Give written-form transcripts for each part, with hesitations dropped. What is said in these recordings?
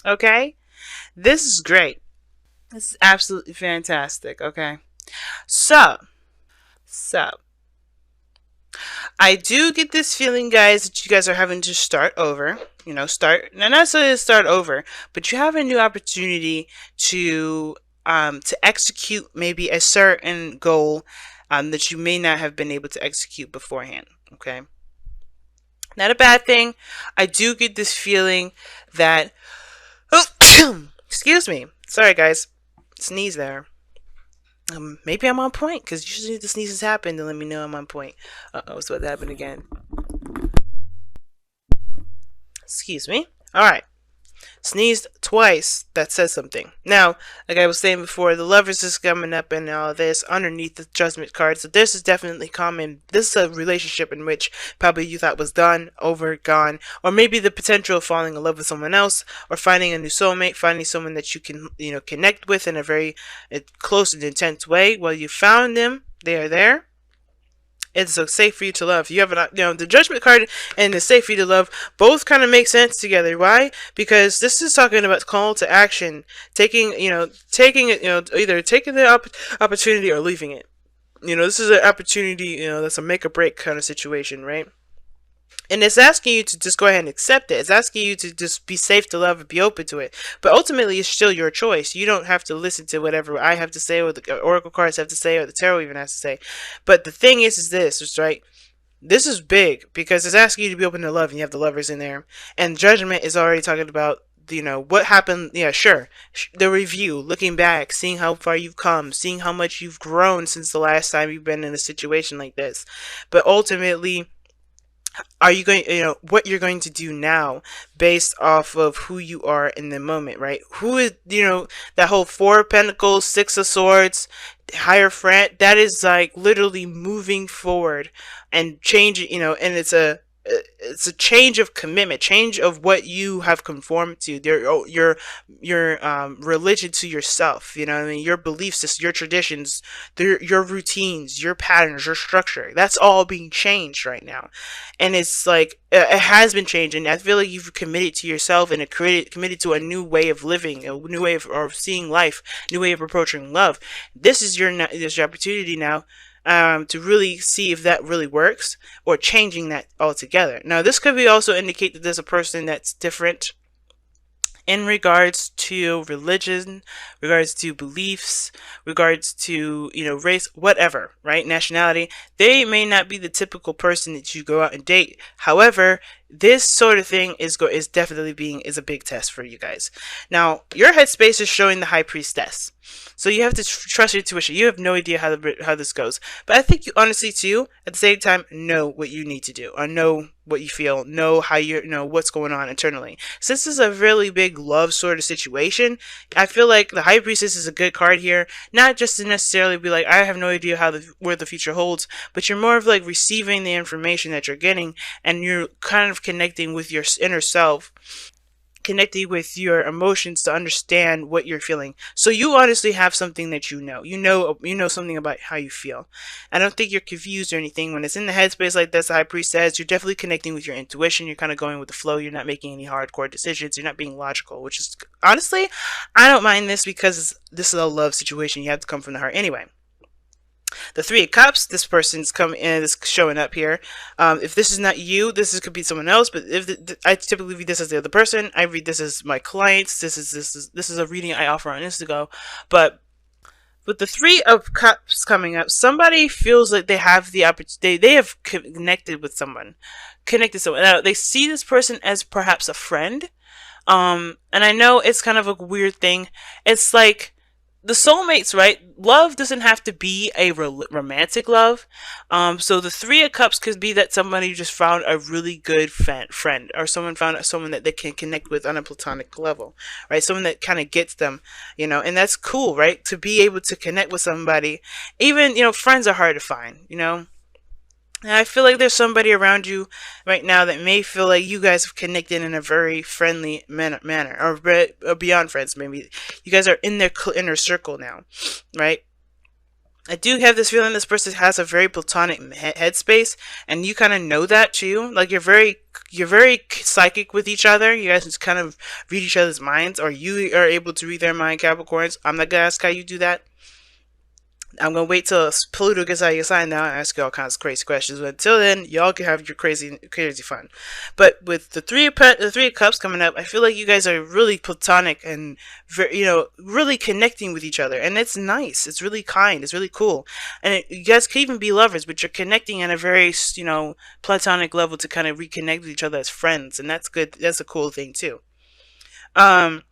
Okay? This is great. This is absolutely fantastic. Okay? So, so I do get this feeling, guys, that you guys are having to start over. Not necessarily start over, but you have a new opportunity to execute maybe a certain goal that you may not have been able to execute beforehand. Okay, not a bad thing. I do get this feeling that excuse me. Sorry, guys. Sneeze there. Maybe I'm on point because usually the sneezes happen to let me know I'm on point. Uh-oh, so what happened again? Excuse me. All right. Sneezed twice. That says something. Now, like I was saying before, the lovers is coming up and all this underneath the judgment card. So this is definitely common. This is a relationship in which probably you thought was done, over, gone, or maybe the potential of falling in love with someone else, or finding a new soulmate, finding someone that you can connect with in a very close and intense way. Well, you found them. They are there. It's so safe for you to love. You have the judgment card and the safe for you to love both kind of make sense together. Why? Because this is talking about call to action, taking it, either taking the opportunity or leaving it. This is an opportunity, that's a make or break kind of situation, right? And it's asking you to just go ahead and accept it. It's asking you to just be safe to love and be open to it. But ultimately, it's still your choice. You don't have to listen to whatever I have to say, or the oracle cards have to say, or the tarot even has to say. But the thing is this, is right. This is big because it's asking you to be open to love, and you have the lovers in there. And judgment is already talking about what happened. Yeah, sure. The review, looking back, seeing how far you've come, seeing how much you've grown since the last time you've been in a situation like this. But ultimately, are you going what you're going to do now based off of who you are in the moment, right? Who is that whole Four of Pentacles, Six of Swords, Hierophant, that is like literally moving forward and changing, and it's a change of commitment, change of what you have conformed to, your religion to yourself. You know what I mean? Your belief system, your traditions, your routines, your patterns, your structure. That's all being changed right now, and it's like it has been changed. And I feel like you've committed to yourself and committed to a new way of living, a new way of seeing life, new way of approaching love. This is your opportunity now to really see if that really works, or changing that altogether. Now, this could be also indicate that there's a person that's different in regards to religion, regards to beliefs, regards to race, whatever, right? Nationality. They may not be the typical person that you go out and date. However, this sort of thing is definitely a big test for you guys. Now, your headspace is showing the High Priestess. So you have to trust your intuition. You have no idea how this goes. But I think you honestly, too, at the same time, know what you need to do. Or know what you feel. Know how what's going on internally. Since this is a really big love sort of situation, I feel like the High Priestess is a good card here. Not just to necessarily be like, I have no idea where the future holds. But you're more of like receiving the information that you're getting. And you're kind of connecting with your inner self, connecting with your emotions to understand what you're feeling. So you honestly have something that you know something about how you feel. I don't think you're confused or anything. When it's in the headspace like this, the High Priest says, you're definitely connecting with your intuition. You're kind of going with the flow. You're not making any hardcore decisions. You're not being logical, which is honestly, I don't mind this because this is a love situation. You have to come from the heart anyway. The Three of Cups, this person's coming in, is showing up here. If this is not you, could be someone else. But if I typically read this as the other person, I read this as my clients. This is a reading I offer on Instago. But with the Three of Cups coming up, somebody feels like they have the opportunity. They have connected with someone, Now, they see this person as perhaps a friend. And I know it's kind of a weird thing. It's like the soulmates, right? Love doesn't have to be a romantic love. So the Three of Cups could be that somebody just found a really good friend, or someone found someone that they can connect with on a platonic level, right? Someone that kind of gets them, and that's cool, right? To be able to connect with somebody. Even, friends are hard to find, And I feel like there's somebody around you right now that may feel like you guys have connected in a very friendly manner, or beyond friends. Maybe you guys are in their inner circle now, right? I do have this feeling this person has a very platonic headspace, and you kind of know that too. Like you're very psychic with each other. You guys just kind of read each other's minds, or you are able to read their mind, Capricorns. I'm not gonna ask how you do that. I'm gonna wait till Pluto gets out of your sign now and ask you all kinds of crazy questions. But until then, y'all can have your crazy fun. But with the Three of Cups coming up, I feel like you guys are really platonic and very, really connecting with each other, and it's nice. It's really kind. It's really cool, and you guys can even be lovers, but you're connecting at a very, platonic level to kind of reconnect with each other as friends, and that's good. That's a cool thing too. Um,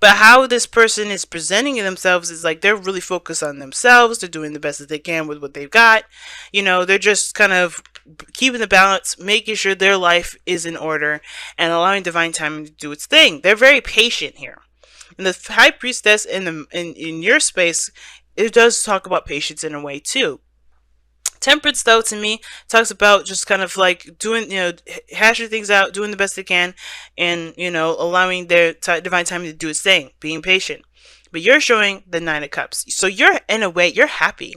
but how this person is presenting themselves is like they're really focused on themselves. They're doing the best that they can with what they've got. They're just kind of keeping the balance, making sure their life is in order, and allowing divine timing to do its thing. They're very patient here. And the High Priestess in your space, it does talk about patience in a way too. Temperance, though, to me, talks about just kind of like doing, hashing things out, doing the best they can, and, allowing their divine timing to do its thing, being patient. But you're showing the Nine of Cups. So you're, in a way, you're happy.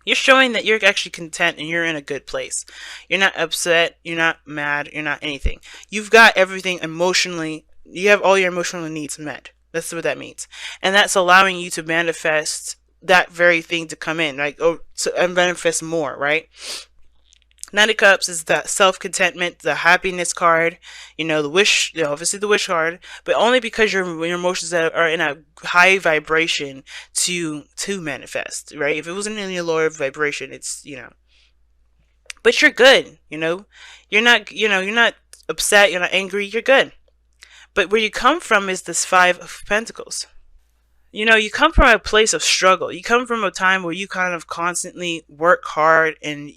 You're showing that you're actually content and you're in a good place. You're not upset, you're not mad, you're not anything. You've got everything emotionally, you have all your emotional needs met. That's what that means. And that's allowing you to manifest that very thing to come in, like, and manifest more, right? Nine of Cups is the self-contentment, the happiness card, the wish, obviously the wish card, but only because your emotions are in a high vibration to manifest, right? If it wasn't in a lower vibration, it's, but you're good, you're not upset, you're not angry, you're good. But where you come from is this Five of Pentacles. You come from a place of struggle. You come from a time where you kind of constantly work hard and,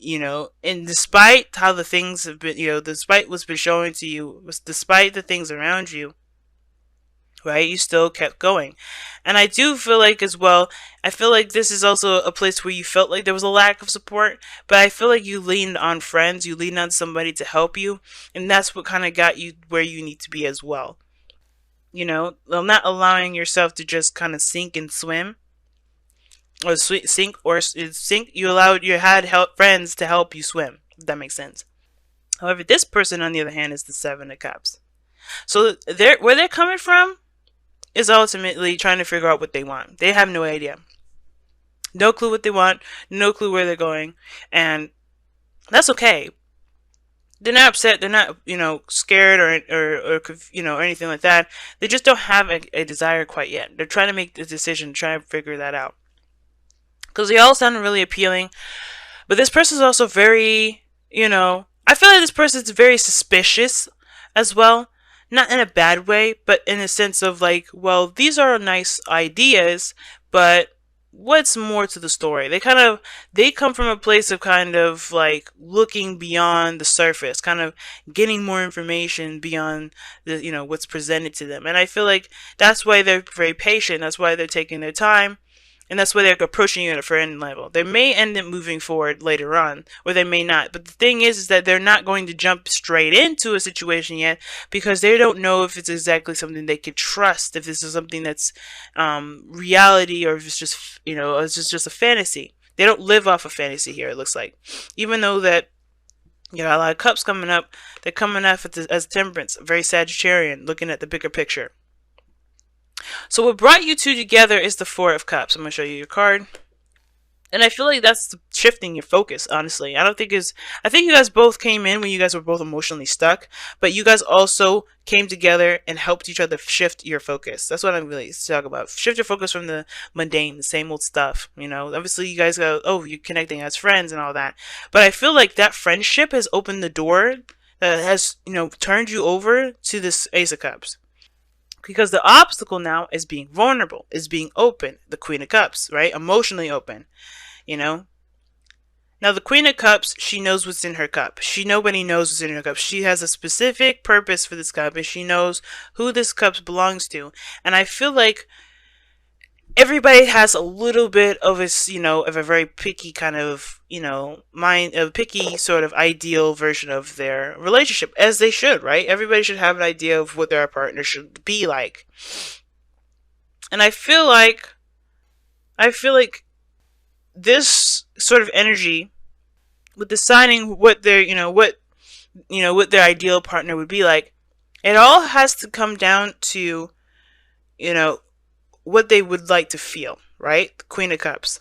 and despite how the things have been, despite what's been showing to you, despite the things around you, right, you still kept going. And I do feel like as well, I feel like this is also a place where you felt like there was a lack of support, but I feel like you leaned on friends, you leaned on somebody to help you, and that's what kind of got you where you need to be as well. Not allowing yourself to just kind of sink and swim, or sink. You had friends to help you swim. If that makes sense. However, this person, on the other hand, is the Seven of Cups. So where they're coming from is ultimately trying to figure out what they want. They have no idea, no clue what they want, no clue where they're going, and that's okay. They're not upset. They're not, scared or anything like that. They just don't have a desire quite yet. They're trying to make the decision, trying to figure that out. Because they all sound really appealing, but this person is also very, I feel like this person is very suspicious as well. Not in a bad way, but in a sense of like, well, these are nice ideas, but what's more to the story? They come from a place of kind of like looking beyond the surface, kind of getting more information beyond the what's presented to them. And I feel like that's why they're very patient. That's why they're taking their time. And that's why they're approaching you at a friend level. They may end up moving forward later on, or they may not. But the thing is that they're not going to jump straight into a situation yet because they don't know if it's exactly something they could trust, if this is something that's reality, or if it's just, it's just a fantasy. They don't live off of fantasy here, it looks like. Even though that, a lot of cups coming up, they're coming up as temperance, very Sagittarian, looking at the bigger picture. So what brought you two together is the Four of Cups. I'm going to show you your card. And I feel like that's shifting your focus, honestly. I think you guys both came in when you guys were both emotionally stuck, but you guys also came together and helped each other shift your focus. That's what I'm really talking about. Shift your focus from the mundane, the same old stuff. Obviously you guys go, oh, you're connecting as friends and all that. But I feel like that friendship has opened the door that has, turned you over to this Ace of Cups. Because the obstacle now is being vulnerable, is being open. The Queen of Cups, right? Emotionally open, Now the Queen of Cups, she knows what's in her cup. Nobody knows what's in her cup. She has a specific purpose for this cup, and she knows who this cup belongs to. And I feel like everybody has a little bit of of a very picky kind of, a picky sort of ideal version of their relationship, as they should, right? Everybody should have an idea of what their partner should be like. And I feel like this sort of energy with deciding what their, what their ideal partner would be like, it all has to come down to, you know, what they would like to feel, right? The Queen of Cups.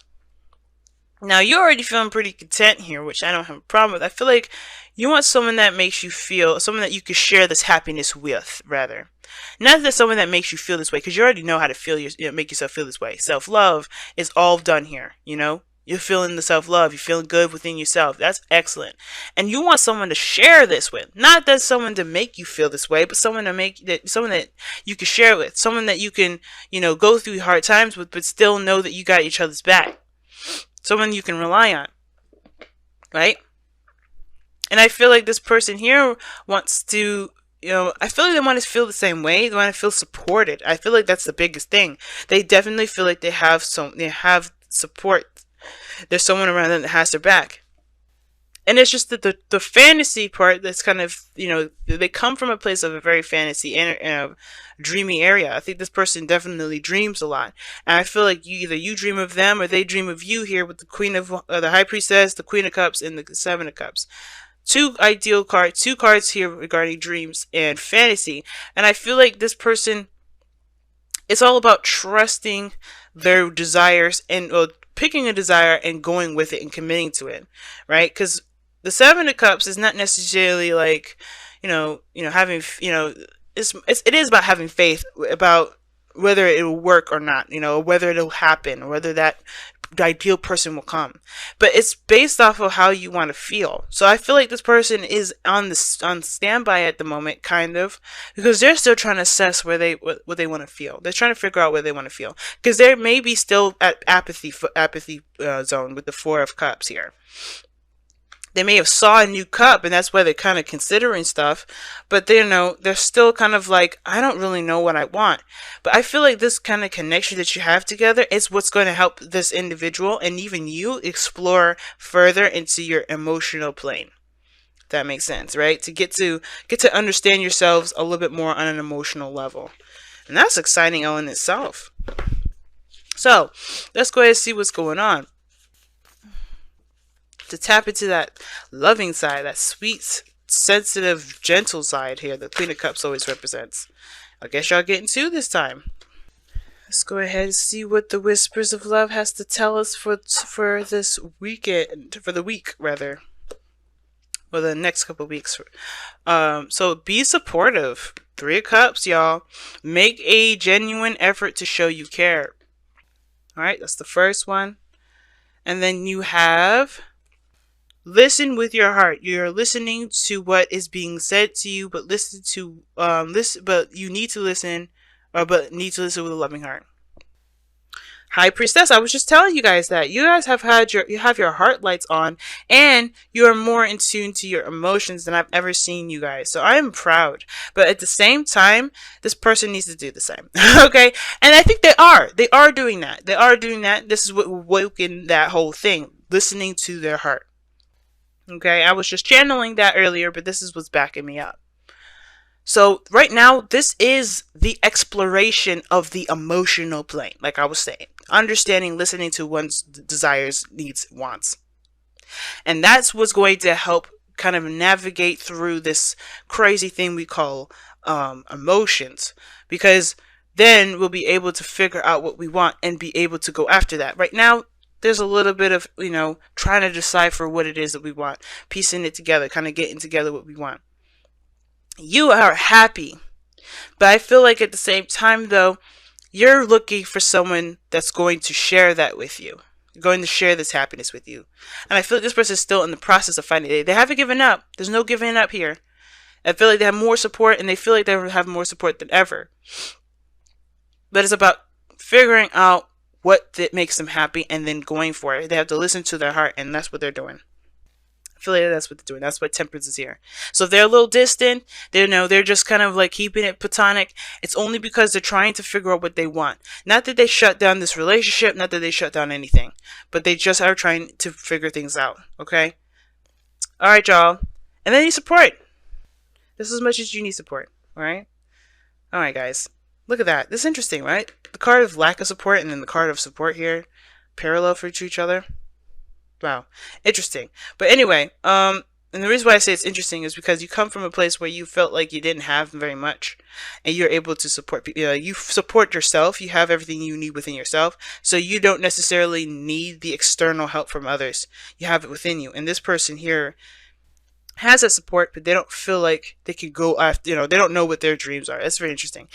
Now, you're already feeling pretty content here, which I don't have a problem with. I feel like you want someone that makes you feel, someone that you can share this happiness with, rather. Not that someone that makes you feel this way, because you already know how to feel, make yourself feel this way. Self-love is all done here, you know? You're feeling the self-love. You're feeling good within yourself. That's excellent. And you want someone to share this with. Not that someone to make you feel this way, but someone someone that you can share with. Someone that you can, go through hard times with, but still know that you got each other's back. Someone you can rely on. Right? And I feel like this person here wants to, I feel like they want to feel the same way. They want to feel supported. I feel like that's the biggest thing. They definitely feel like they have support. There's someone around them that has their back. And it's just that the fantasy part that's kind of, they come from a place of a very fantasy and dreamy area. I think this person definitely dreams a lot. And I feel like either you dream of them or they dream of you here with the Queen of, the High Priestess, the Queen of Cups, and the Seven of Cups. Two cards here regarding dreams and fantasy. And I feel like this person, it's all about trusting their desires and picking a desire and going with it and committing to it, right? Because the Seven of Cups is not necessarily like, having, it is about having faith about whether it will work or not, whether it'll happen, or whether the ideal person will come. But it's based off of how you want to feel. So I feel like this person is on standby at the moment, kind of, because they're still trying to assess what they want to feel. They're trying to figure out where they want to feel, because they may be still at apathy zone with the Four of Cups here. They may have saw a new cup, and that's why they're kind of considering stuff, but they're still kind of like, I don't really know what I want. But I feel like this kind of connection that you have together is what's going to help this individual and even you explore further into your emotional plane. If that makes sense, right? To get to understand yourselves a little bit more on an emotional level. And that's exciting all in itself. So let's go ahead and see what's going on. To tap into that loving side, that sweet, sensitive, gentle side here that Queen of Cups always represents. I guess y'all getting to this time. Let's go ahead and see what the Whispers of Love has to tell us for this weekend, for the week rather, or the next couple of weeks. So be supportive. Three of Cups, y'all. Make a genuine effort to show you care. All right, that's the first one. And then you have listen with your heart. You're listening to what is being said to you, but but you need to listen, but need to listen with a loving heart. High Priestess, I was just telling you guys that you guys have your heart lights on, and you are more in tune to your emotions than I've ever seen you guys. So I am proud, but at the same time, this person needs to do the same. Okay, and I think they are doing that. They are doing that. This is what woke in that whole thing, listening to their heart. Okay, I was just channeling that earlier, but this is what's backing me up. So right now, this is the exploration of the emotional plane, like I was saying. Understanding, listening to one's desires, needs, wants. And that's what's going to help kind of navigate through this crazy thing we call emotions. Because then we'll be able to figure out what we want and be able to go after that. Right now, there's a little bit of, trying to decipher what it is that we want. Piecing it together, kind of getting together what we want. You are happy. But I feel like at the same time, though, you're looking for someone that's going to share that with you. Going to share this happiness with you. And I feel like this person is still in the process of finding it. They haven't given up. There's no giving up here. I feel like they have more support, and they feel like they have more support than ever. But it's about figuring out what makes them happy and then going for it. They have to listen to their heart, and that's what they're doing. I feel like that's what they're doing. That's why Temperance is here. So if they're a little distant, they're just kind of like keeping it platonic. It's only because they're trying to figure out what they want. Not that they shut down this relationship, not that they shut down anything, but they just are trying to figure things out. Okay? All right, y'all. And they need support. Just as much as you need support. All right? All right, guys. Look at that. This is interesting, right? The card of lack of support and then the card of support here, parallel for each other. Wow, interesting. But anyway, and the reason why I say it's interesting is because you come from a place where you felt like you didn't have very much, and you're able to support people. You support yourself. You have everything you need within yourself, so you don't necessarily need the external help from others. You have it within you. And this person here has that support, but they don't feel like they could go after. They don't know what their dreams are. That's very interesting.